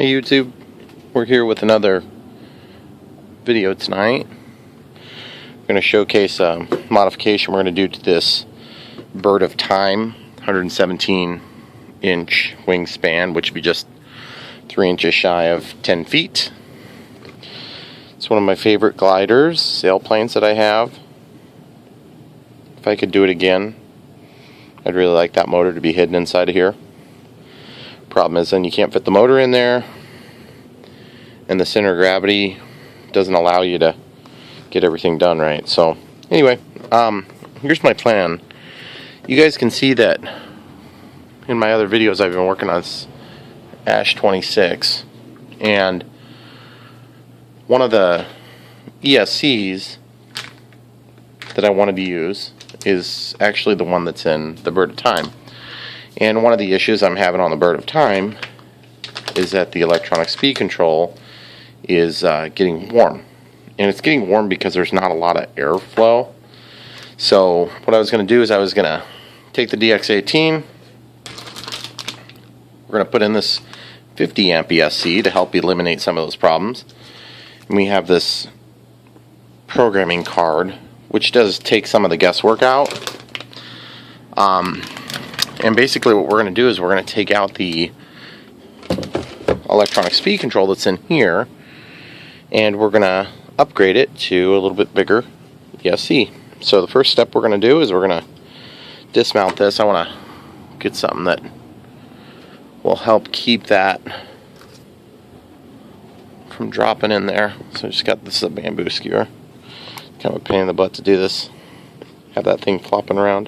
Hey YouTube, we're here with another video tonight. We're going to showcase a modification we're going to do to this Bird of Time 117 inch wingspan, which would be just 3 inches shy of 10 feet. It's one of my favorite gliders, sailplanes that I have. If I could do it again, I'd really like that motor to be hidden inside of here. Problem is then you can't fit the motor in there, and the center of gravity doesn't allow you to get everything done right. So anyway, here's my plan. You guys can see that in my other videos I've been working on this Ash 26, and one of the ESCs that I wanted to use is actually the one that's in the Bird of Time. And one of the issues I'm having on the Bird of Time is that the electronic speed control is getting warm. And it's getting warm because there's not a lot of airflow. So what I was going to do is I was going to take the DX18. We're going to put in this 50 amp ESC to help eliminate some of those problems. And we have this programming card, which does take some of the guesswork out. And basically what we're going to do is we're going to take out the electronic speed control that's in here, and we're going to upgrade it to a little bit bigger ESC. So the first step we're going to do is we're going to dismount this. I want to get something that will help keep that from dropping in there. So I just got this, a bamboo skewer. Kind of a pain in the butt to do this. Have that thing flopping around.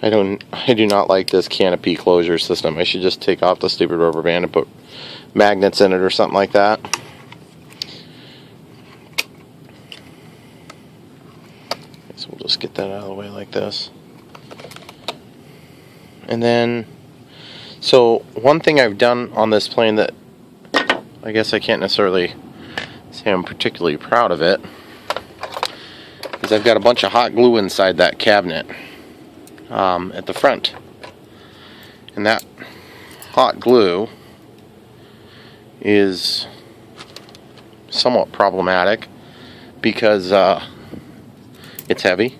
I do not like this canopy closure system. I should just take off the stupid rubber band and put magnets in it or something like that. So we'll just get that out of the way like this. And then, so one thing I've done on this plane that I guess I can't necessarily say I'm particularly proud of it is I've got a bunch of hot glue inside that cabinet. At the front, and that hot glue is somewhat problematic because it's heavy,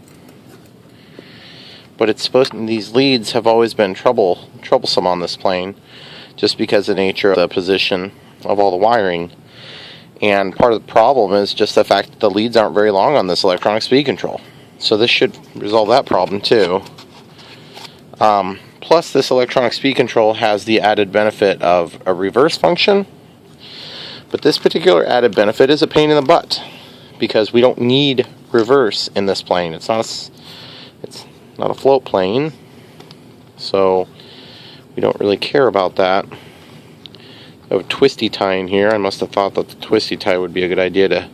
but it's supposed to, these leads have always been troublesome on this plane just because of the nature of the position of all the wiring, and part of the problem is just the fact that the leads aren't very long on this electronic speed control. So this should resolve that problem too. Plus this electronic speed control has the added benefit of a reverse function, but this particular added benefit is a pain in the butt because we don't need reverse in this plane. It's not a float plane, so we don't really care about that. I have a twisty tie in here. I must have thought that the twisty tie would be a good idea to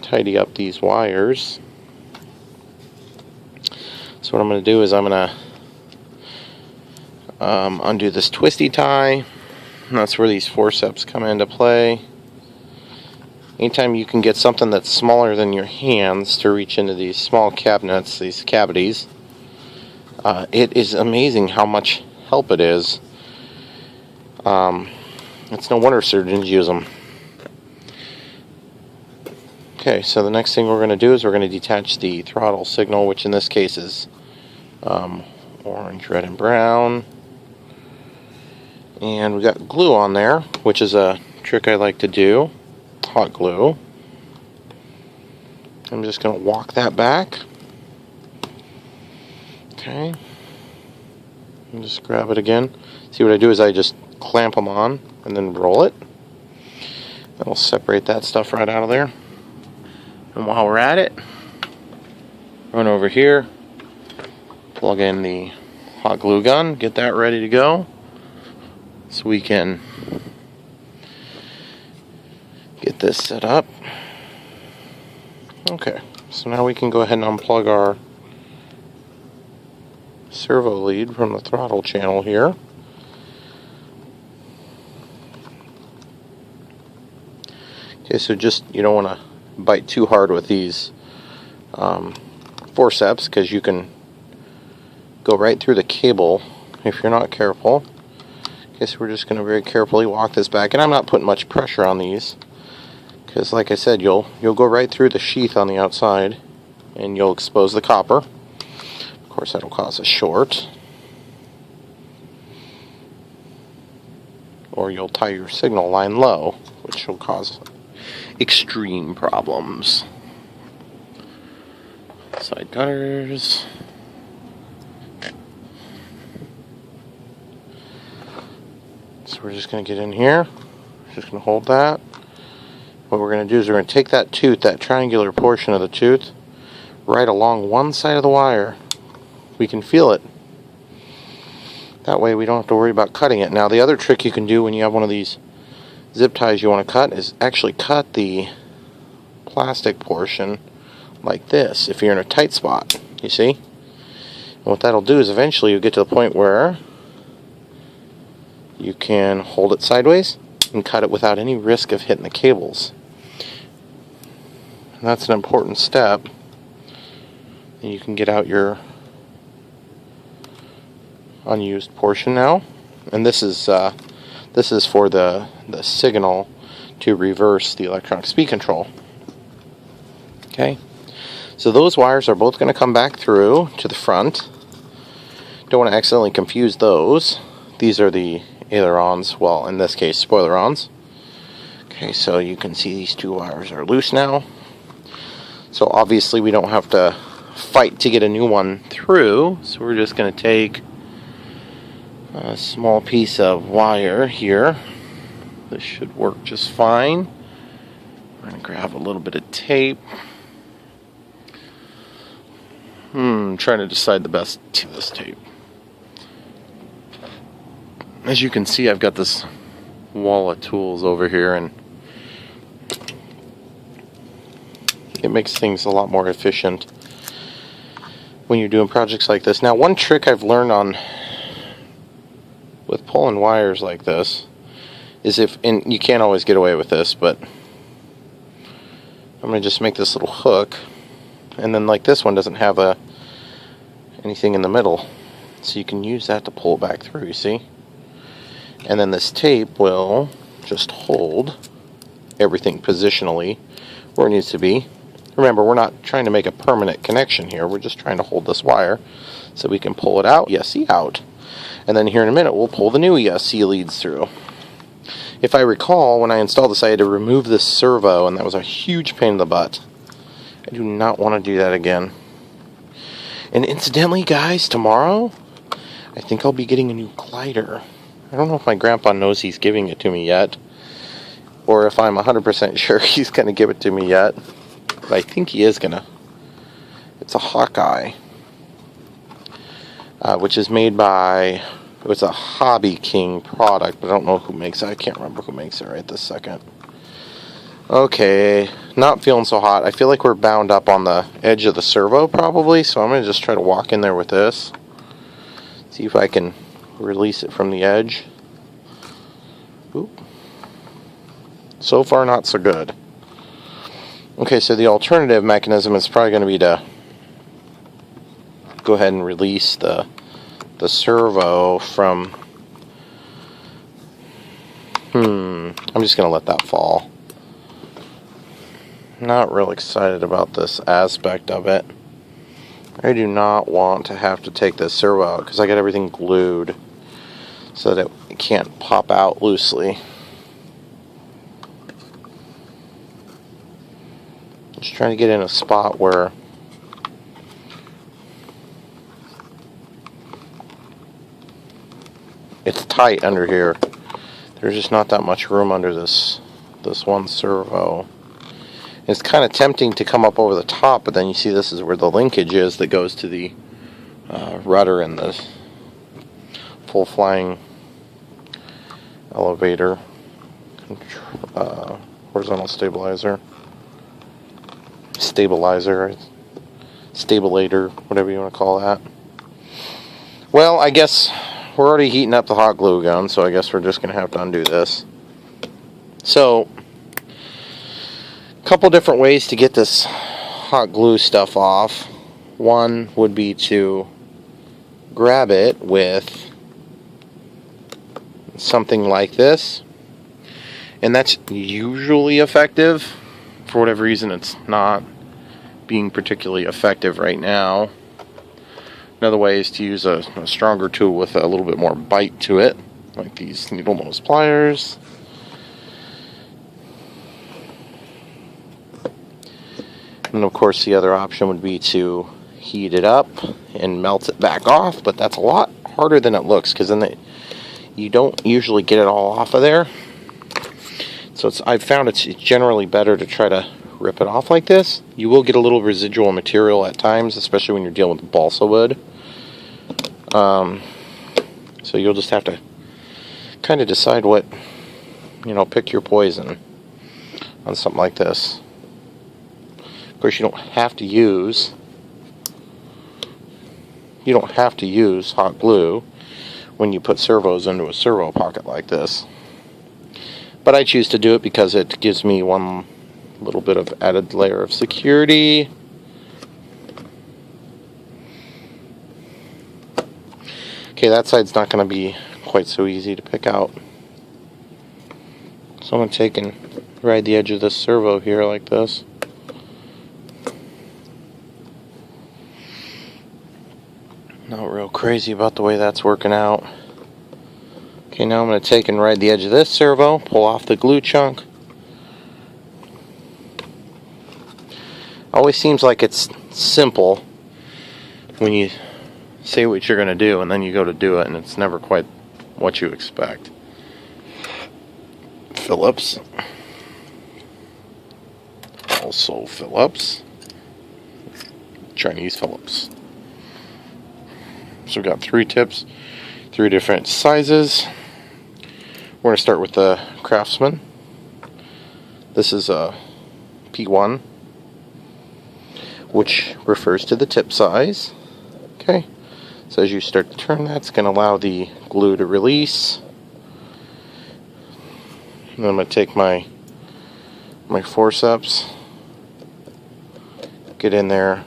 tidy up these wires. So what I'm going to do is I'm going to undo this twisty tie, and that's where these forceps come into play. Anytime you can get something that's smaller than your hands to reach into these small cabinets, these cavities, it is amazing how much help it is. It's no wonder surgeons use them. Okay, so the next thing we're going to do is we're going to detach the throttle signal, which in this case is orange, red, and brown. And we got glue on there, which is a trick I like to do. Hot glue. I'm just going to walk that back. Okay. And just grab it again. See what I do is I just clamp them on and then roll it. That'll separate that stuff right out of there. And while we're at it, run over here, plug in the hot glue gun, get that ready to go, so we can get this set up. Okay, so now we can go ahead and unplug our servo lead from the throttle channel here. Okay, so just, you don't want to bite too hard with these forceps, because you can go right through the cable if you're not careful. Okay, so we're just going to very carefully walk this back, and I'm not putting much pressure on these because, like I said, you'll go right through the sheath on the outside and you'll expose the copper. Of course, that'll cause a short, or you'll tie your signal line low, which will cause extreme problems. Side cutters. So we're just going to get in here, just going to hold that. What we're going to do is we're going to take that tooth, that triangular portion of the tooth, right along one side of the wire. We can feel it. That way we don't have to worry about cutting it. Now the other trick you can do when you have one of these zip ties you want to cut is actually cut the plastic portion like this if you're in a tight spot, you see? And what that'll do is eventually you get to the point where you can hold it sideways and cut it without any risk of hitting the cables. And that's an important step. And you can get out your unused portion now. And this is for the signal to reverse the electronic speed control. Okay, so those wires are both going to come back through to the front. Don't want to accidentally confuse those. These are the ailerons, well, in this case, spoilerons. Okay, so you can see these two wires are loose now. So obviously we don't have to fight to get a new one through, so we're just going to take a small piece of wire here. This should work just fine. We're going to grab a little bit of tape. I'm trying to decide the best to this tape. As you can see, I've got this wall of tools over here, and it makes things a lot more efficient when you're doing projects like this. Now, one trick I've learned with pulling wires like this is and you can't always get away with this, but I'm going to just make this little hook, and then like this one doesn't have anything in the middle, so you can use that to pull it back through, you see? And then this tape will just hold everything positionally where it needs to be. Remember, we're not trying to make a permanent connection here. We're just trying to hold this wire so we can pull it out, ESC out. And then here in a minute, we'll pull the new ESC leads through. If I recall, when I installed this, I had to remove this servo, and that was a huge pain in the butt. I do not want to do that again. And incidentally, guys, tomorrow, I think I'll be getting a new glider. I don't know if my grandpa knows he's giving it to me yet, or if I'm 100% sure he's going to give it to me yet, but I think he is going to. It's a Hawkeye, which is made by, it was a Hobby King product, but I don't know who makes it. I can't remember who makes it right this second. Okay, not feeling so hot. I feel like we're bound up on the edge of the servo probably, so I'm going to just try to walk in there with this. See if I can release it from the edge. Oop. So far, not so good. Okay, so the alternative mechanism is probably going to be to go ahead and release the servo from... I'm just going to let that fall. Not real excited about this aspect of it. I do not want to have to take this servo out because I got everything glued so that it can't pop out loosely. Just trying to get in a spot where it's tight under here. There's just not that much room under this one servo. It's kind of tempting to come up over the top, but then you see this is where the linkage is that goes to the rudder and the full flying elevator, horizontal stabilizer, stabilator, whatever you want to call that. Well, I guess we're already heating up the hot glue gun, so I guess we're just going to have to undo this. So, a couple different ways to get this hot glue stuff off. One would be to grab it with something like this, and that's usually effective. For whatever reason, it's not being particularly effective right now. Another way is to use a stronger tool with a little bit more bite to it, like these needle nose pliers. And of course the other option would be to heat it up and melt it back off, but that's a lot harder than it looks, because then you don't usually get it all off of there. So I've found it's generally better to try to rip it off like this. You will get a little residual material at times, especially when you're dealing with balsa wood. So you'll just have to kind of decide what, pick your poison on something like this. Of course, you don't have to use hot glue when you put servos into a servo pocket like this. But I choose to do it because it gives me one little bit of added layer of security. Okay, that side's not going to be quite so easy to pick out. So I'm going to take and ride the edge of this servo here like this. Not real crazy about the way that's working out. Okay, now I'm going to take and ride the edge of this servo, pull off the glue chunk. Always seems like it's simple when you say what you're going to do and then you go to do it and it's never quite what you expect. Phillips. Also Phillips. Chinese Phillips. So we've got 3 tips, 3 different sizes. We're going to start with the Craftsman. This is a P1, which refers to the tip size. Okay, so as you start to turn that, it's going to allow the glue to release. And then I'm going to take my forceps, get in there,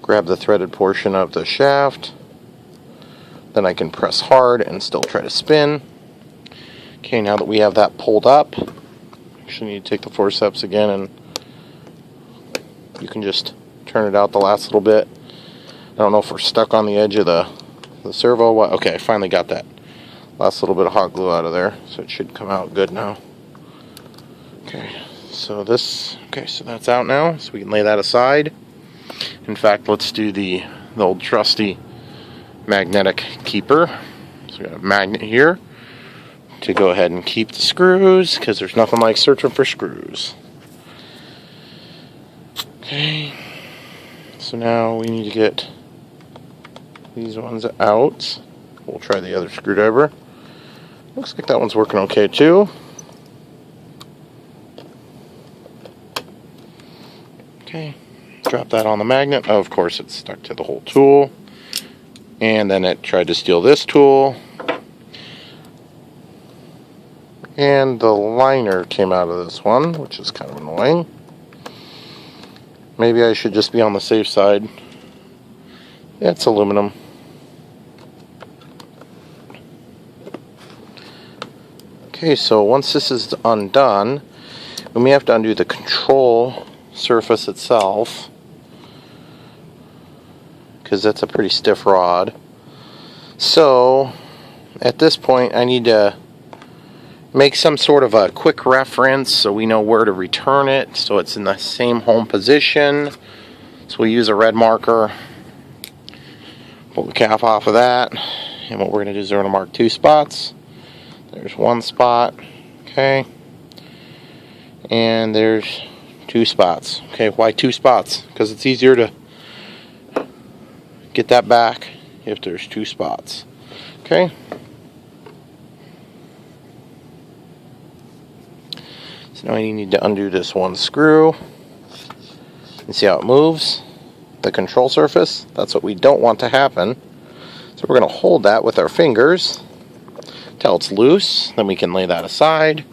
grab the threaded portion of the shaft, then I can press hard and still try to spin. Okay, now that we have that pulled up, actually need to take the forceps again and you can just turn it out the last little bit. I don't know if we're stuck on the edge of the servo. Okay, I finally got that last little bit of hot glue out of there, so it should come out good now. Okay, so that's out now, so we can lay that aside. In fact, let's do the old trusty magnetic keeper. So we got a magnet here to go ahead and keep the screws, because there's nothing like searching for screws. Okay, so now we need to get these ones out. We'll try the other screwdriver. Looks like that one's working okay too. Okay, drop that on the magnet. Oh, of course it's stuck to the whole tool. And then it tried to steal this tool. And the liner came out of this one, which is kind of annoying. Maybe I should just be on the safe side. Yeah, it's aluminum. Okay, so once this is undone, we may have to undo the control surface itself, because that's a pretty stiff rod. So at this point I need to make some sort of a quick reference so we know where to return it, so it's in the same home position. So we'll use a red marker, pull the cap off of that, and what we're going to do is we're going to mark 2 spots. There's 1 spot, okay, and there's 2 spots. Okay, why 2 spots? Because it's easier to get that back if there's 2 spots. Okay. So now I need to undo this 1 screw and see how it moves. The control surface, that's what we don't want to happen. So we're going to hold that with our fingers till it's loose, then we can lay that aside,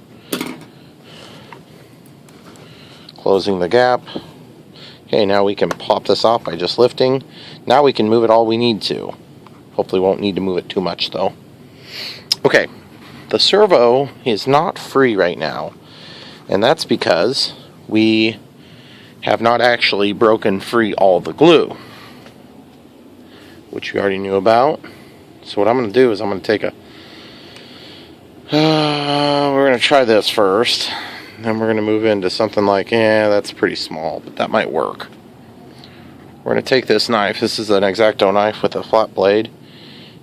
closing the gap. Okay, now we can pop this off by just lifting. Now we can move it all we need to. Hopefully won't need to move it too much though. Okay, the servo is not free right now, and that's because we have not actually broken free all the glue, which we already knew about. So what I'm going to do is I'm going to take a we're going to try this first, then we're going to move into something like, that's pretty small, but that might work. We're going to take this knife, this is an X-Acto knife with a flat blade,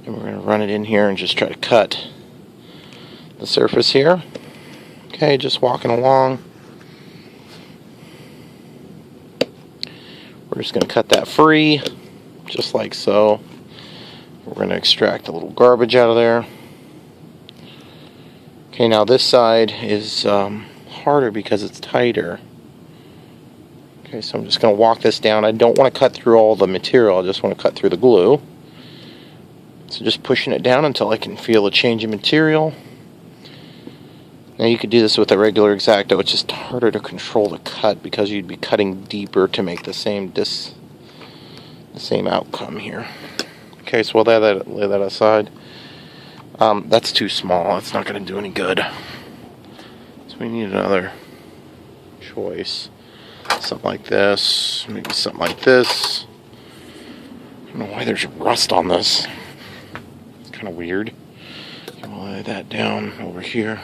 and we're going to run it in here and just try to cut the surface here. Okay, just walking along. We're just going to cut that free, just like so. We're going to extract a little garbage out of there. Okay, now this side is harder because it's tighter. Okay, so I'm just going to walk this down. I don't want to cut through all the material, I just want to cut through the glue. So just pushing it down until I can feel a change in material. Now you could do this with a regular X-Acto, it's just harder to control the cut because you'd be cutting deeper to make the same outcome here. Okay, so we'll lay that aside. That's too small, it's not going to do any good. So we need another choice. Something like this, maybe something like this. I don't know why there's rust on this. It's kind of weird. Okay, we'll lay that down over here.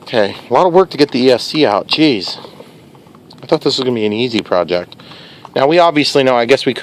Okay, a lot of work to get the ESC out, jeez. I thought this was going to be an easy project. Now we obviously know, I guess we could